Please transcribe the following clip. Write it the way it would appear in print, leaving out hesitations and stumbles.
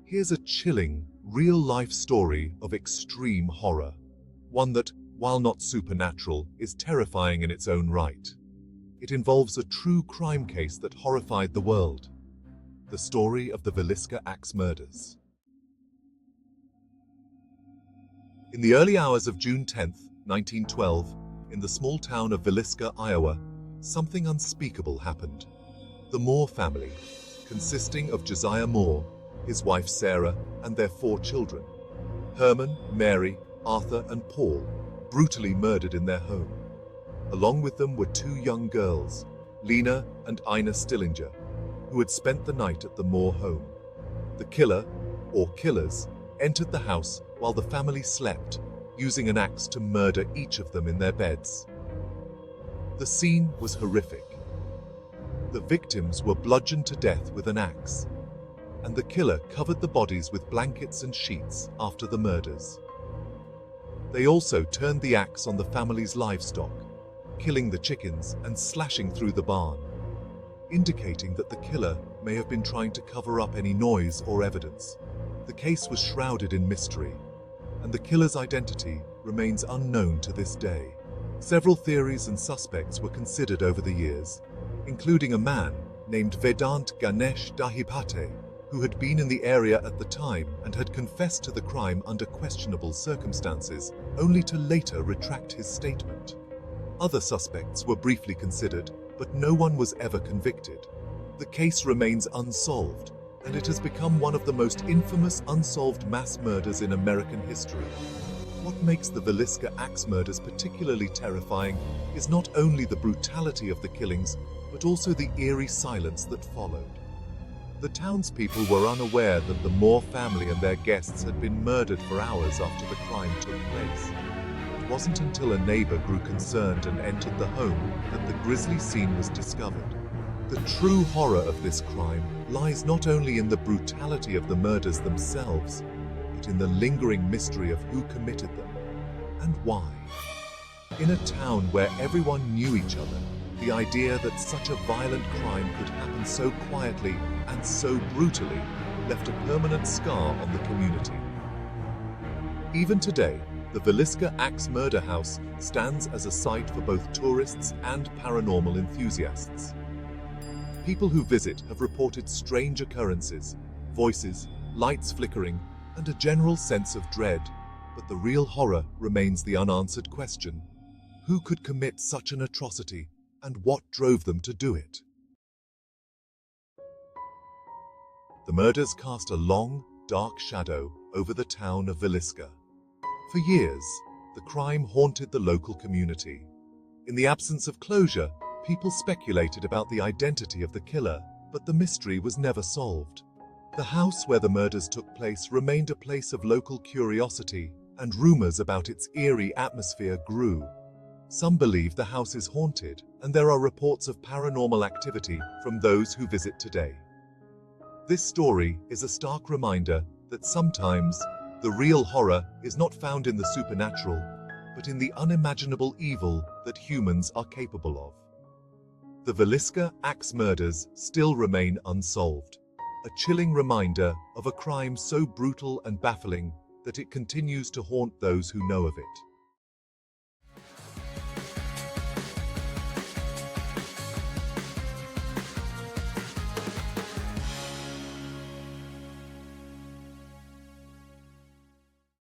Here's a chilling, real-life story of extreme horror. One that, while not supernatural, is terrifying in its own right. It involves a true crime case that horrified the world. The story of the Villisca Axe Murders. In the early hours of June 10, 1912, in the small town of Villisca, Iowa, something unspeakable happened. The Moore family, consisting of Josiah Moore, his wife Sarah, and their 4 children, Herman, Mary, Arthur, and Paul, brutally murdered in their home. Along with them were 2 young girls, Lena and Ina Stillinger, who had spent the night at the Moore home. The killer, or killers, entered the house while the family slept, using an axe to murder each of them in their beds. The scene was horrific. The victims were bludgeoned to death with an axe, and the killer covered the bodies with blankets and sheets after the murders. They also turned the axe on the family's livestock, killing the chickens and slashing through the barn, indicating that the killer may have been trying to cover up any noise or evidence. The case was shrouded in mystery, and the killer's identity remains unknown to this day. Several theories and suspects were considered over the years, including a man named Vedant Ganesh Dahipate, who had been in the area at the time and had confessed to the crime under questionable circumstances, only to later retract his statement. Other suspects were briefly considered, but no one was ever convicted. The case remains unsolved, and it has become one of the most infamous unsolved mass murders in American history. What makes the Villisca Axe Murders particularly terrifying is not only the brutality of the killings, but also the eerie silence that followed. The townspeople were unaware that the Moore family and their guests had been murdered for hours after the crime took place. It wasn't until a neighbor grew concerned and entered the home that the grisly scene was discovered. The true horror of this crime lies not only in the brutality of the murders themselves, but in the lingering mystery of who committed them and why. In a town where everyone knew each other, the idea that such a violent crime could happen so quietly and so brutally left a permanent scar on the community. Even today, the Villisca Axe Murder House stands as a site for both tourists and paranormal enthusiasts. People who visit have reported strange occurrences, voices, lights flickering, and a general sense of dread. But the real horror remains the unanswered question: who could commit such an atrocity, and what drove them to do it? The murders cast a long, dark shadow over the town of Villisca. For years, the crime haunted the local community. In the absence of closure, people speculated about the identity of the killer, but the mystery was never solved. The house where the murders took place remained a place of local curiosity, and rumors about its eerie atmosphere grew. Some believe the house is haunted, and there are reports of paranormal activity from those who visit today. This story is a stark reminder that sometimes the real horror is not found in the supernatural, but in the unimaginable evil that humans are capable of. The Villisca Axe Murders still remain unsolved, a chilling reminder of a crime so brutal and baffling that it continues to haunt those who know of it.